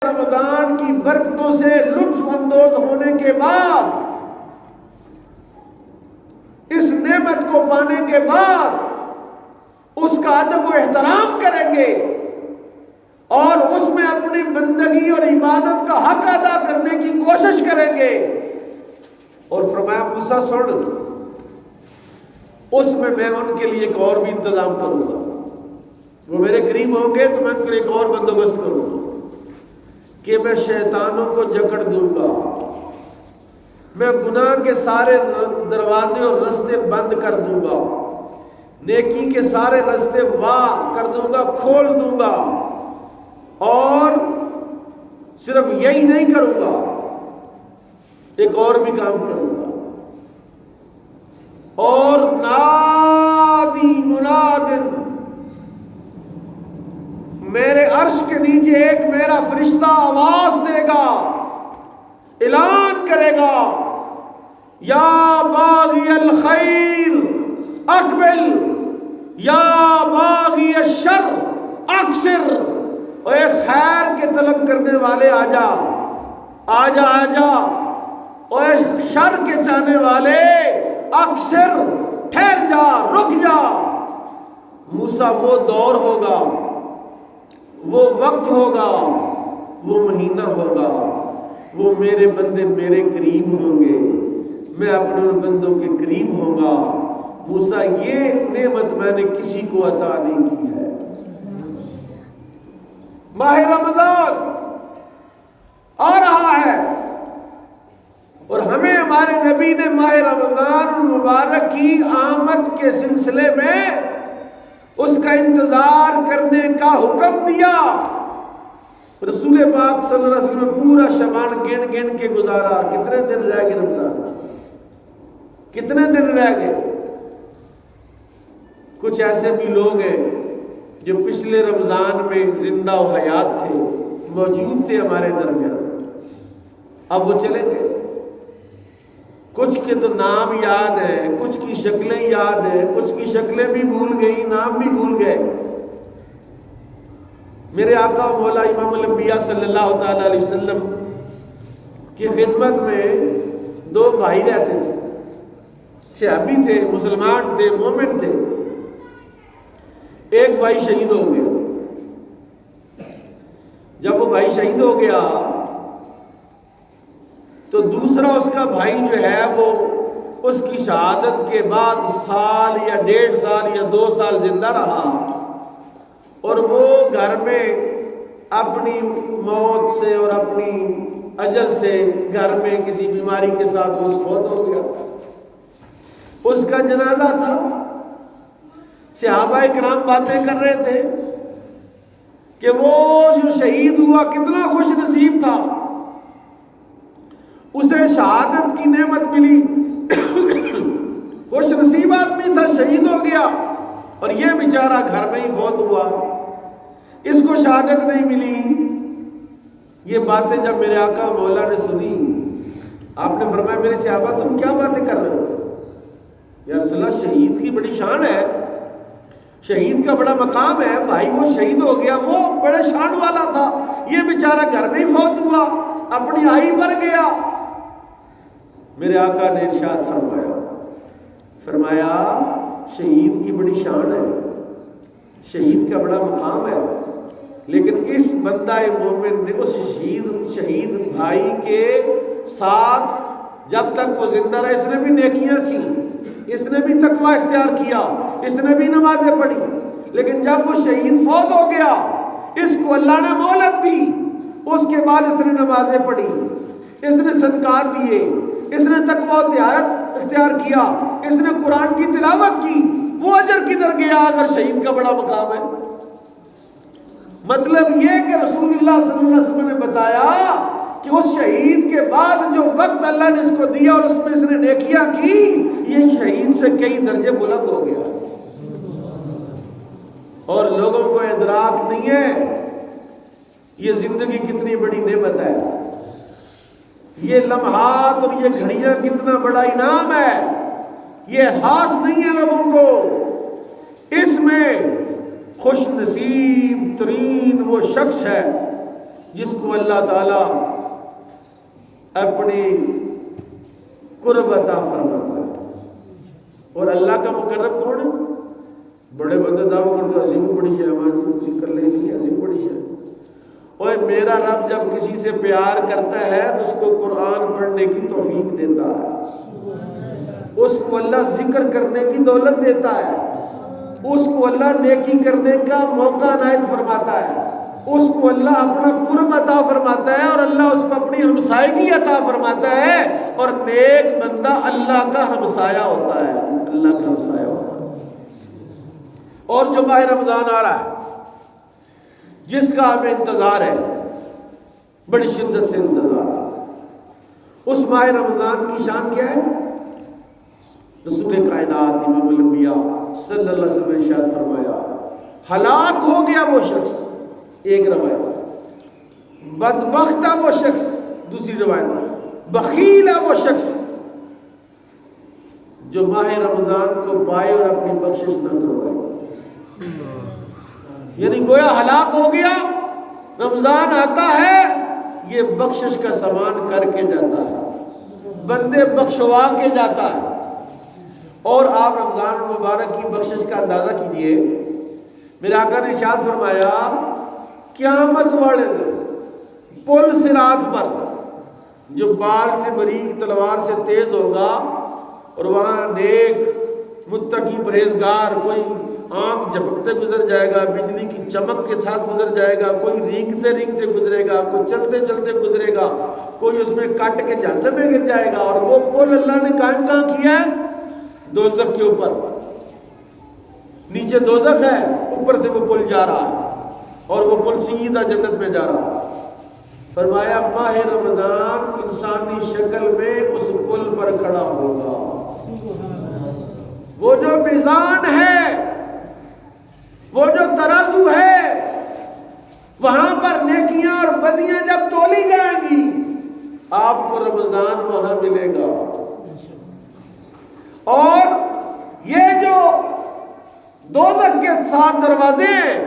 رمضان کی برکتوں سے لطف اندوز ہونے کے بعد، اس نعمت کو پانے کے بعد اس کا ادب و احترام کریں گے اور اس میں اپنی بندگی اور عبادت کا حق ادا کرنے کی کوشش کریں گے۔ اور فرمایا موسیٰ سن، اس میں ان کے لیے ایک اور بھی انتظام کروں گا، وہ میرے قریب ہوں گے تو میں ان کے لیے ایک اور بندوبست کروں گا کہ میں شیطانوں کو جکڑ دوں گا، میں گناہ کے سارے دروازے اور رستے بند کر دوں گا، نیکی کے سارے رستے واہ کر دوں گا، کھول دوں گا، اور صرف یہی نہیں کروں گا، ایک اور بھی کام کروں گا۔ اور نادی منادن، میرے عرش کے نیچے ایک میرا فرشتہ آواز دے گا، اعلان کرے گا، یا باغی الخیر اقبل، یا باغی الشر اقصر، اے خیر کے طلب کرنے والے آجا آجا آجا، اے شر کے چاہنے والے اقصر، ٹھہر جا، رک جا۔ موسیٰ وہ دور ہوگا، وہ وقت ہوگا، وہ مہینہ ہوگا، وہ میرے بندے میرے قریب ہوں گے، میں اپنے بندوں کے قریب ہوں گا۔ موسیٰ یہ نعمت میں نے کسی کو عطا نہیں کی ہے۔ ماہ رمضان آ رہا ہے اور ہمیں ہمارے نبی نے ماہ رمضان المبارک کی آمد کے سلسلے میں اس کا انتظار کرنے کا حکم دیا۔ رسول پاک صلی اللہ علیہ وسلم نے پورا شعبان گن گن کے گزارا۔ کتنے دن رہ گئے رمضان؟ کتنے دن رہ گئے؟ کچھ ایسے بھی لوگ ہیں جو پچھلے رمضان میں زندہ و حیات تھے، موجود تھے ہمارے درمیان، اب وہ چلے گئے۔ کچھ کے تو نام یاد ہیں، کچھ کی شکلیں یاد ہیں، کچھ کی شکلیں بھی بھول گئی، نام بھی بھول گئے۔ میرے آقا و مولا امام الانبیاء صلی اللہ تعالی علیہ وسلم کی خدمت میں دو بھائی رہتے تھے، صحابی تھے، مسلمان تھے، مومن تھے۔ ایک بھائی شہید ہو گیا۔ جب وہ بھائی شہید ہو گیا تو دوسرا اس کا بھائی جو ہے وہ اس کی شہادت کے بعد سال یا 1.5 سال یا 2 سال زندہ رہا، اور وہ گھر میں اپنی موت سے اور اپنی اجل سے گھر میں کسی بیماری کے ساتھ وہ فوت ہو گیا۔ اس کا جنازہ تھا، صحابہ کرام باتیں کر رہے تھے کہ وہ جو شہید ہوا کتنا خوش نصیب تھا، اسے شہادت کی نعمت ملی، خوش نصیب آدمی تھا، شہید ہو گیا، اور یہ بیچارہ گھر میں ہی فوت ہوا، اس کو شہادت نہیں ملی۔ یہ باتیں جب میرے آقا مولا نے سنی، آپ نے فرمایا میرے صحابہ تم کیا باتیں کر رہے ہو؟ یا رسول اللہ شہید کی بڑی شان ہے، شہید کا بڑا مقام ہے، بھائی وہ شہید ہو گیا، وہ بڑے شان والا تھا، یہ بیچارہ گھر میں ہی فوت ہوا، اپنی آئی پر گیا۔ میرے آقا نے ارشاد فرمایا شہید کی بڑی شان ہے، شہید کا بڑا مقام ہے، لیکن اس بندہ مومن نے اس شہید بھائی کے ساتھ جب تک وہ زندہ رہا اس نے بھی نیکیاں کی، اس نے بھی تقوی اختیار کیا، اس نے بھی نمازیں پڑھی، لیکن جب وہ شہید فوت ہو گیا اس کو اللہ نے مہلت دی، اس کے بعد اس نے نمازیں پڑھی، اس نے صدقات دیے، اس نے تقوی اختیار کیا، اس نے قرآن کی تلاوت کی، وہ اجر کدھر گیا اگر شہید کا بڑا مقام ہے؟ مطلب یہ کہ رسول اللہ صلی اللہ علیہ وسلم نے بتایا کہ اس شہید کے بعد جو وقت اللہ نے اس کو دیا اور اس میں اس نے نیکیاں کی، یہ شہید سے کئی درجے بلند ہو گیا، اور لوگوں کو ادراک نہیں ہے یہ زندگی کتنی بڑی نعمت ہے، یہ لمحات اور یہ گھڑیاں کتنا بڑا انعام ہے، یہ احساس نہیں ہے لوگوں کو۔ اس میں خوش نصیب ترین وہ شخص ہے جس کو اللہ تعالیٰ اپنی قرب عطا فرماتا ہے. اور اللہ کا مقرب کون ہے؟ بڑے بندے دعویٰ کرتے ایسی بھی بڑی شے کر لیں گی، ایسی بڑی شے. اور میرا رب جب کسی سے پیار کرتا ہے تو اس کو قرآن پڑھنے کی توفیق دیتا ہے، اس کو اللہ ذکر کرنے کی دولت دیتا ہے، اس کو اللہ نیکی کرنے کا موقع عنایت فرماتا ہے، اس کو اللہ اپنا قرب عطا فرماتا ہے، اور اللہ اس کو اپنی ہمسائیگی عطا فرماتا ہے. اور نیک بندہ اللہ کا ہمسایہ ہوتا ہے، اللہ کا ہمسایہ ہوتا ہے. اور جو ماہ رمضان آ رہا ہے جس کا ہمیں انتظار ہے، بڑی شدت سے انتظار ہے، اس ماہ رمضان کی شان کیا ہے؟ رسول کائنات امام الانبیاء صلی اللہ علیہ وسلم نے ارشاد فرمایا ہلاک ہو گیا وہ شخص، ایک روایت، بدبخت ہے وہ شخص، دوسری روایت، بخیل ہے وہ شخص جو ماہ رمضان کو پائے اور اپنی بخشش نہ کروائے. یعنی گویا ہلاک ہو گیا. رمضان آتا ہے یہ بخشش کا سامان کر کے جاتا ہے، بندے بخشوا کے جاتا ہے. اور آپ رمضان مبارک کی بخشش کا اندازہ کیجئے. میرے آقا نے ارشاد فرمایا قیامت والے دن پل صراط پر جو بال سے باریک تلوار سے تیز ہوگا، اور وہاں نیک متقی پرہیزگار کوئی آنکھ جھپکتے گزر جائے گا، بجلی کی چمک کے ساتھ گزر جائے گا، کوئی رینگتے رینگتے گزرے گا، کوئی چلتے چلتے گزرے گا، کوئی اس میں کٹ کے جہنم میں گر جائے گا. اور وہ پل اللہ نے قائم کہاں کیا ہے؟ دوزخ کے اوپر. نیچے دوزخ ہے، اوپر سے وہ پل جا رہا ہے، اور وہ پل سیدھا جنت میں جا رہا ہے. فرمایا ماہ رمضان انسانی شکل میں اس پل پر کھڑا ہوگا. وہ جو میزان ہے، وہ جو ترازو ہے، وہاں پر نیکیاں اور بدیاں جب تولی جائیں گی آپ کو رمضان وہاں ملے گا. اور یہ جو دوزخ کے 7 دروازے ہیں،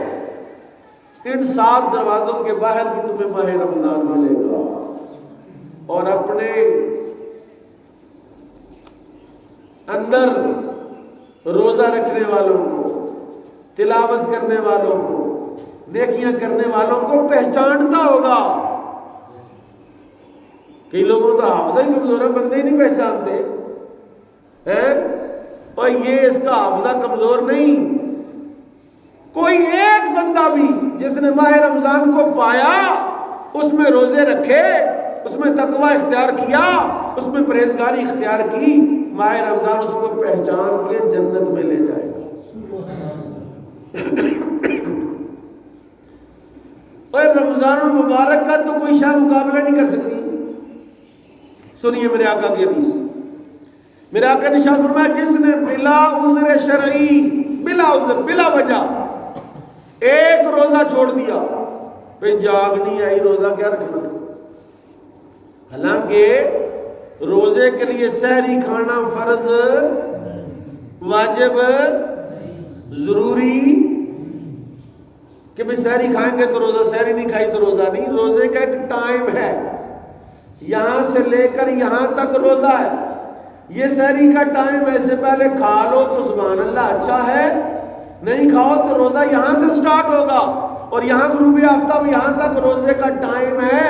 ان 7 دروازوں کے باہر بھی تمہیں ماہ رمضان ملے گا. اور اپنے اندر روزہ رکھنے والوں کو، تلاوت کرنے والوں کو، نیکیاں کرنے والوں کو پہچانتا ہوگا. کئی لوگوں تو حافظہ ہی کمزور ہے، بندے ہی نہیں پہچانتے ہیں. اور یہ اس کا حافظہ کمزور نہیں، کوئی ایک بندہ بھی جس نے ماہ رمضان کو پایا، اس میں روزے رکھے، اس میں تقوی اختیار کیا، اس میں پرہیزگاری اختیار کی، ماہ رمضان اس کو پہچان کے جنت میں لے جائے گا. اور رمضان المبارک کا تو کوئی شاہ مقابلہ نہیں کر سکتی. سنیے میرے آقا کی حدیث. میرے آقا نے ارشاد فرمایا جس نے بلا عذر شرعی، بلا عذر، بلا وجہ ایک روزہ چھوڑ دیا، پھر جاگ نہیں آئی، روزہ کیا رکھنا. حالانکہ روزے کے لیے سحری کھانا فرض، واجب، ضروری، کہ بھئی سحری کھائیں گے تو روزہ، سحری نہیں کھائی تو روزہ نہیں. روزے کا ایک ٹائم ہے، یہاں سے لے کر یہاں تک روزہ ہے. یہ سحری کا ٹائم ہے، سے پہلے کھا لو تو سبحان اللہ اچھا ہے، نہیں کھاؤ تو روزہ یہاں سے سٹارٹ ہوگا، اور یہاں غروب آفتاب یہاں تک روزے کا ٹائم ہے.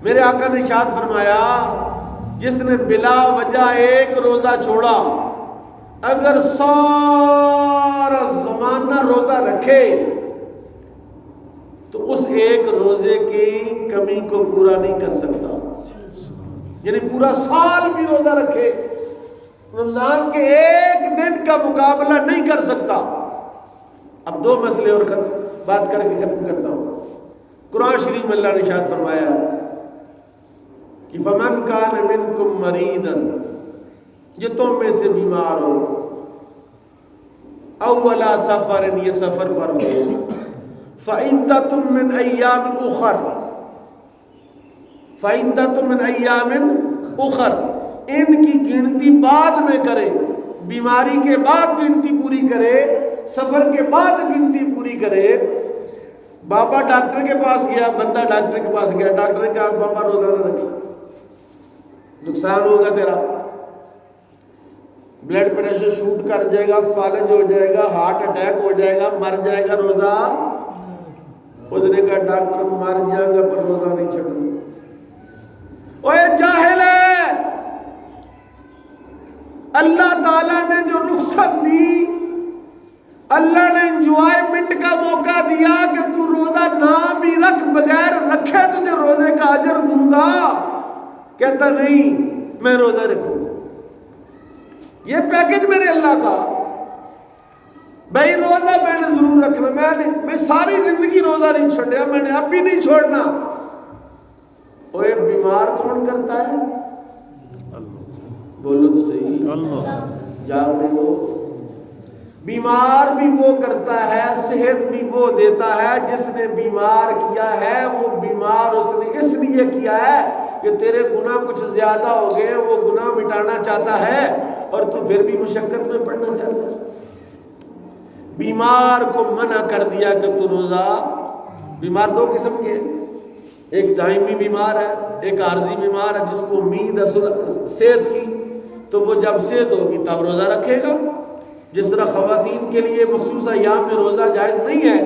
میرے آقا نے ارشاد فرمایا جس نے بلا وجہ ایک روزہ چھوڑا، اگر سارا زمانہ روزہ رکھے تو اس ایک روزے کی کمی کو پورا نہیں کر سکتا. یعنی پورا سال بھی روزہ رکھے، رمضان کے ایک دن کا مقابلہ نہیں کر سکتا. اب 2 مسئلے اور بات کر کے ختم کرتا ہوں. قرآن شریف میں اللہ نے ارشاد فرمایا کہ فمن کان منکم مریضا، جو تم میں سے بیمار ہو، اولا سفر، یہ سفر پر ہو، فعدۃ من ایام اخر، فعدۃ من ایام اخر، ان کی گنتی بعد میں کرے، بیماری کے بعد گنتی پوری کرے، سفر کے بعد گنتی پوری کرے. بابا ڈاکٹر کے پاس گیا، بندہ ڈاکٹر کے پاس گیا، ڈاکٹر نے کہا بابا روزہ نہ رکھے، نقصان ہوگا تیرا، بلڈ پریشر شوٹ کر جائے گا، فالج ہو جائے گا، ہارٹ اٹیک ہو جائے گا، مر جائے گا روزہ۔ اس نے کہا ڈاکٹر مر جائے گا پر روزہ نہیں چھوڑنا۔ اوے جاہل ہے، اللہ تعالیٰ نے جو رخصت دی، اللہ نے انجوائمنٹ کا موقع دیا کہ تو روزہ نہ بھی رکھ، بغیر رکھے تجھے روزے کا اجر دوں گا، کہتا نہیں میں روزہ رکھوں، یہ پیکج میرے اللہ کا بھائی، روزہ میں نے ضرور رکھنا، میں ساری زندگی روزہ نہیں چھوڑیا، میں نے اب بھی نہیں چھوڑنا۔ اوے بیمار کون کرتا ہے؟ بولو تو صحیح، جاگ رہے ہو؟ بیمار بھی وہ کرتا ہے، صحت بھی وہ دیتا ہے، جس نے بیمار کیا ہے وہ بیمار اس نے اس لیے کیا ہے کہ تیرے گناہ کچھ زیادہ ہو گئے، وہ گناہ مٹانا چاہتا ہے اور تو پھر بھی مشقت میں پڑنا چاہتا ہے۔ بیمار کو منع کر دیا کہ تو روزہ، بیمار دو قسم کے ہیں، ایک دائمی بیمار ہے، ایک عارضی بیمار ہے، جس کو امید ہے صحت کی، تو وہ جب صحت ہوگی تب روزہ رکھے گا۔ جس طرح خواتین کے لیے مخصوص ایام میں روزہ جائز نہیں ہے،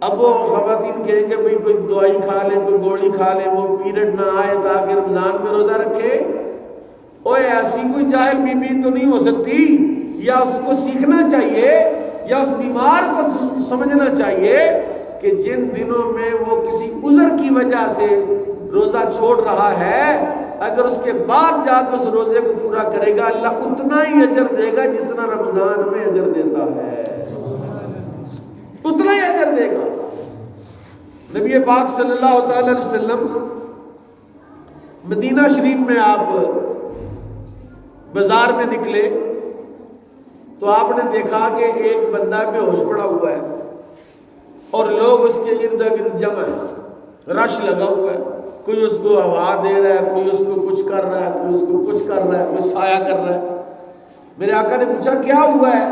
اب وہ خواتین کہیں کہ بھئی کوئی دوائی کھا لے، کوئی گولی کھا لے، وہ پیریڈ نہ آئے تاکہ رمضان میں روزہ رکھے۔ اوے ایسی کوئی جاہل بی بی تو نہیں ہو سکتی، یا اس کو سیکھنا چاہیے، یا اس بیمار کو سمجھنا چاہیے کہ جن دنوں میں وہ کسی عذر کی وجہ سے روزہ چھوڑ رہا ہے، اگر اس کے بعد جا کے اس روزے کو پورا کرے گا، اللہ اتنا ہی اجر دے گا جتنا رمضان میں اجر دیتا ہے، اتنا ہی اجر دے گا۔ نبی پاک صلی اللہ تعالی علیہ وسلم مدینہ شریف میں آپ بازار میں نکلے تو آپ نے دیکھا کہ ایک بندہ بے ہوش پڑا ہوا ہے اور لوگ اس کے ارد گرد جمع ہیں، رش لگا ہوا ہے، کوئی اس کو ہوا دے رہا ہے، کوئی اس کو کچھ کر رہا ہے، کوئی اس کو کچھ کر رہا ہے، کوئی سایہ کر رہا ہے۔ میرے آقا نے پوچھا کیا ہوا ہے،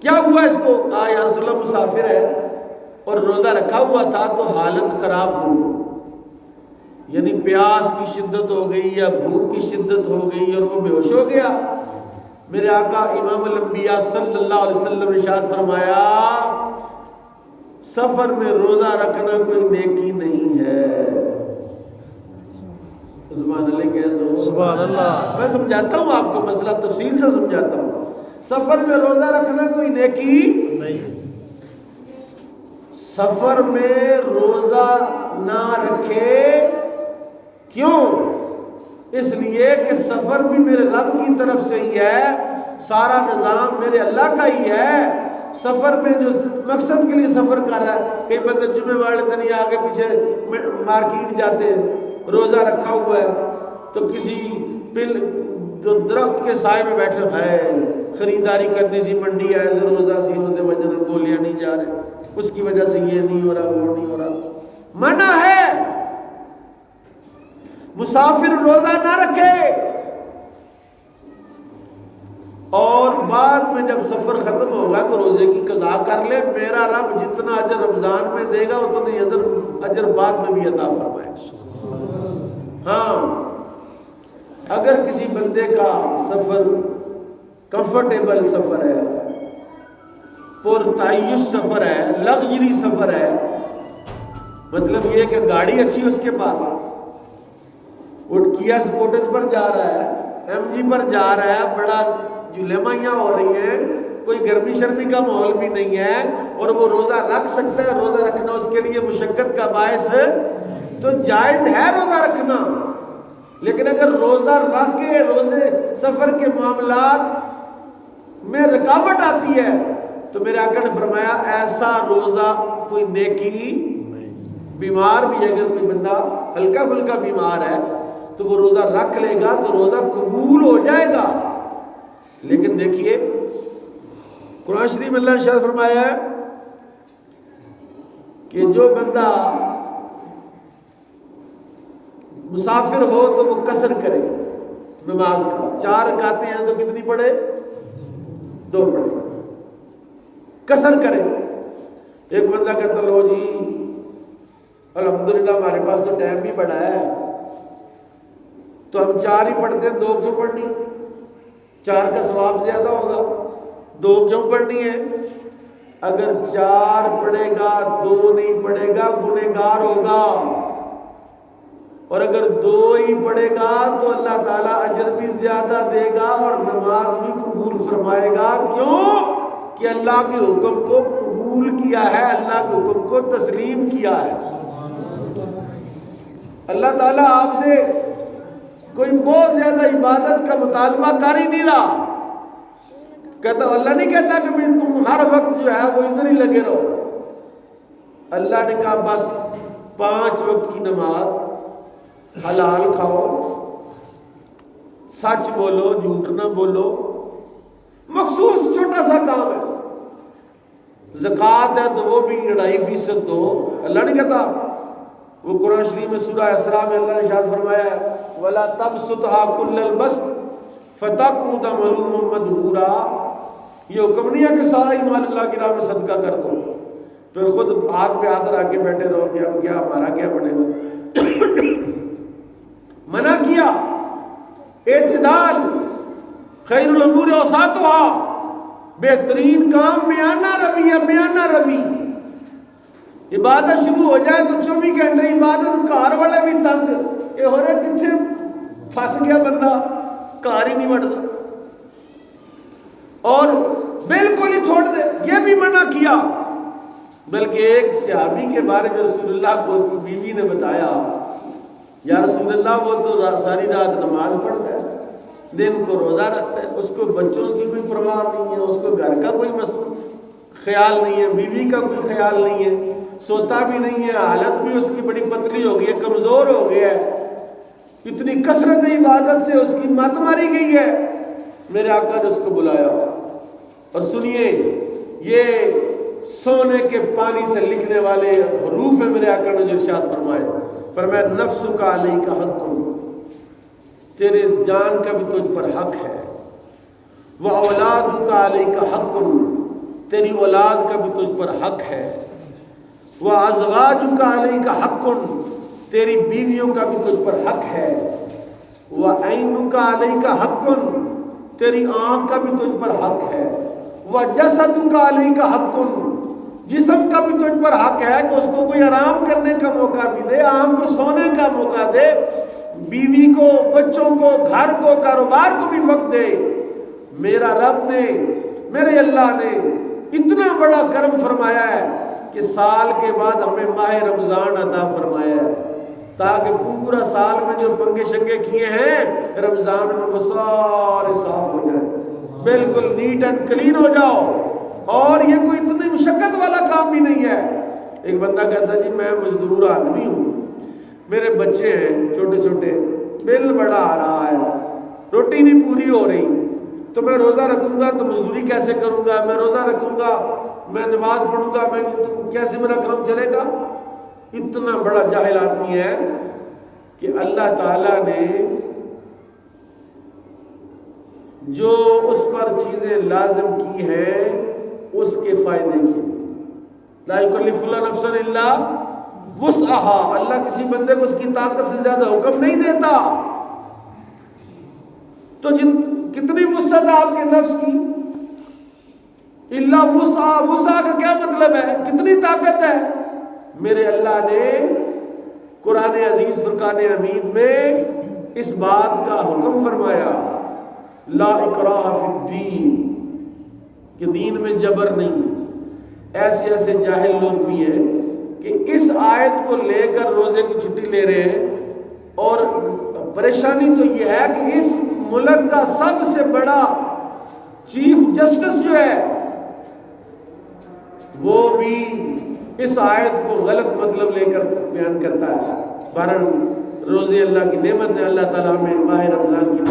کیا ہوا اس کو؟ کہا یا رسول اللہ مسافر ہے اور روزہ رکھا ہوا تھا تو حالت خراب ہو گئی، یعنی پیاس کی شدت ہو گئی یا بھوک کی شدت ہو گئی اور وہ بے ہوش ہو گیا۔ میرے آقا امام الانبیاء صلی اللہ علیہ وسلم نے ارشاد فرمایا سفر میں روزہ رکھنا کوئی نیکی نہیں ہے۔ سبحان اللہ کہہ دو، سبحان اللہ۔ میں سمجھاتا ہوں آپ کو مسئلہ، تفصیل سے سمجھاتا ہوں۔ سفر میں روزہ رکھنا کوئی نیکی نہیں، سفر میں روزہ نہ رکھے، کیوں؟ اس لیے کہ سفر بھی میرے رب کی طرف سے ہی ہے، سارا نظام میرے اللہ کا ہی ہے۔ سفر میں جو مقصد کے لیے سفر کر رہا ہے، کئی بندے جمعے والے دن ہی آگے پیچھے مارکیٹ جاتے ہیں، روزہ رکھا ہوا ہے تو کسی درخت کے سائے میں بیٹھے ہیں، خریداری کرنی سی، منڈی آئے روزہ سی ہوتے وجہ سے گولیاں نہیں جا رہے، اس کی وجہ سے یہ نہیں ہو رہا، وہ نہیں ہو رہا۔ منع ہے مسافر روزہ نہ رکھے، اور بعد میں جب سفر ختم ہوگا تو روزے کی قضا کر لے، میرا رب جتنا اجر رمضان میں دے گا اتنا اجر بعد میں بھی عطا فرمائے گا۔ ہاں، اگر کسی بندے کا سفر کمفرٹیبل سفر ہے، پرتعیش سفر ہے، لگژری سفر ہے، مطلب یہ کہ گاڑی اچھی اس کے پاس، وہ کیا سپورٹس پر جا رہا ہے، ایم جی پر جا رہا ہے، بڑا جلیمائیاں ہو رہی ہیں، کوئی گرمی شرمی کا ماحول بھی نہیں ہے، اور وہ روزہ رکھ سکتا ہے، روزہ رکھنا اس کے لیے مشقت کا باعث ہے تو جائز ہے روزہ رکھنا۔ لیکن اگر روزہ رکھ کے روزے سفر کے معاملات میں رکاوٹ آتی ہے تو میرے آقا نے فرمایا ایسا روزہ کوئی نیکی، بیمار بھی اگر کوئی بندہ ہلکا پھلکا بیمار ہے تو وہ روزہ رکھ لے گا تو روزہ قبول ہو جائے گا۔ لیکن دیکھیے قرآن شریف میں اللہ نے ارشاد فرمایا ہے کہ جو بندہ مسافر ہو تو وہ قصر کرے نماز کا، 4 رکعتیں ہیں تو کتنی پڑھے؟ 2 پڑھے، قصر کرے۔ ایک بندہ کہتا لو جی الحمدللہ ہمارے پاس تو ٹائم بھی بڑا ہے، تو ہم 4 ہی پڑھتے ہیں، 2 کیوں پڑھنی؟ 4 کا ثواب زیادہ ہوگا، 2 کیوں پڑھنی ہے؟ اگر 4 پڑھے گا 2 نہیں پڑھے گا گنہگار ہوگا، اور اگر 2 ہی پڑھے گا تو اللہ تعالیٰ اجر بھی زیادہ دے گا اور نماز بھی قبول فرمائے گا۔ کیوں؟ کہ اللہ کے حکم کو قبول کیا ہے، اللہ کے حکم کو تسلیم کیا ہے۔ اللہ تعالیٰ آپ سے کوئی بہت زیادہ عبادت کا مطالبہ کر ہی نہیں رہا، کہتا اللہ نہیں کہتا کہ تم ہر وقت جو ہے وہ ادھر ہی لگے رہو۔ اللہ نے کہا بس 5 وقت کی نماز، حلال کھاؤ، سچ بولو، جھوٹ نہ بولو، مخصوص چھوٹا سا کام ہے۔ زکوٰۃ ہے تو وہ بھی 2.5% دو، اللہ نہیں کہتا۔ وہ قرآن شریف میں سورہ اسراء میں اللہ نے ارشاد فرمایا ہے وَلَا تَبْسُطْهَا كُلَّ الْبَسْطِ فَتَقْعُدَ مَلُومًا مَدْحُورًا۔ یہ حکم نہیں ہے کہ سارا ہی مال اللہ کی راہ میں صدقہ کر دو، پھر خود ہاتھ پہ ہاتھ رکھ کے بیٹھے رہو کہ اب کیا ہمارا کیا بنے گا۔ منع کیا اعتدال، خیر الامور اوساطها، بہترین کام میانہ روی ہے، میانہ روی۔ عبادت شروع ہو جائے تو 24 گھنٹے عبادت، گھر والے بھی تنگ، یہ ہو رہا کتنے پھنس گیا بندہ، گھر ہی نہیں بڑھتا، اور بالکل ہی چھوڑ دے، یہ بھی منع کیا۔ بلکہ ایک صحابی کے بارے میں رسول اللہ کو اس کی بیوی نے بتایا، یا رسول اللہ وہ تو ساری رات نماز پڑھتا ہے، دن کو روزہ رکھتا ہے، اس کو بچوں کی کوئی پرواہ نہیں ہے، اس کو گھر کا کوئی خیال نہیں ہے، بیوی کا کوئی خیال نہیں ہے، سوتا بھی نہیں ہے، حالت بھی اس کی بڑی پتلی ہو گئی ہے، کمزور ہو گیا ہے، اتنی کثرت عبادت سے اس کی مت ماری گئی ہے۔ میرے آقا نے اس کو بلایا، اور سنیے یہ سونے کے پانی سے لکھنے والے حروف ہیں میرے آقا نے جو ارشاد فرمایا نفس کا علیہ کا حق، تیرے جان کا بھی تجھ پر حق ہے، وہ اولاد کا علیہ کا حق، تیری اولاد کا بھی تجھ پر حق ہے، وہ ازواج کا علیہ کا حق، تیری بیویوں کا بھی تجھ پر حق ہے، وہ عین کا علیہ کا حق، تیری آنکھ کا بھی تجھ پر حق ہے، وہ جسد کا علیہ کا حق، جسم کا بھی تجھ پر حق ہے کہ اس کو کوئی آرام کرنے کا موقع بھی دے، آنکھ کو سونے کا موقع دے، بیوی کو، بچوں کو، گھر کو، کاروبار کو بھی وقت دے۔ میرا رب نے، میرے اللہ نے اتنا بڑا کرم فرمایا ہے کہ سال کے بعد ہمیں ماہ رمضان عطا فرمایا ہے، تاکہ پورا سال میں جو پنگے شنگے کیے ہیں رمضان میں وہ سارے صاف ہو جائیں، بالکل نیٹ اینڈ کلین ہو جاؤ۔ اور یہ کوئی اتنی مشقت والا کام بھی نہیں ہے۔ ایک بندہ کہتا جی میں مزدور آدمی ہوں، میرے بچے ہیں چھوٹے چھوٹے، بل بڑا آ رہا ہے، روٹی نہیں پوری ہو رہی، تو میں روزہ رکھوں گا تو مزدوری کیسے کروں گا؟ میں روزہ رکھوں گا، میں نماز پڑھوں گا، میں کیسے میرا کام چلے گا؟ اتنا بڑا جاہل آدمی ہے کہ اللہ تعالیٰ نے جو اس پر چیزیں لازم کی ہیں اس کے فائدے کی، لا یکلف اللہ نفسا الا وسعها، اللہ کسی بندے کو اس کی طاقت سے زیادہ حکم نہیں دیتا۔ تو کتنی وسعت ہے آپ کے نفس کی؟ الا وسعها، وسع کا کیا مطلب ہے؟ کتنی طاقت ہے؟ میرے اللہ نے قرآن عزیز فرقان حمید میں اس بات کا حکم فرمایا، لا اکراہ فی الدین، کہ دین میں جبر نہیں۔ ایسے ایسے جاہل لوگ بھی ہیں کہ اس آیت کو لے کر روزے کی چھٹی لے رہے ہیں، اور پریشانی تو یہ ہے کہ اس ملک کا سب سے بڑا چیف جسٹس جو ہے وہ بھی اس آیت کو غلط مطلب لے کر بیان کرتا ہے۔ بہرحال روزے اللہ کی نعمت ہے، اللہ تعالیٰ ہمیں ماہ رمضان کی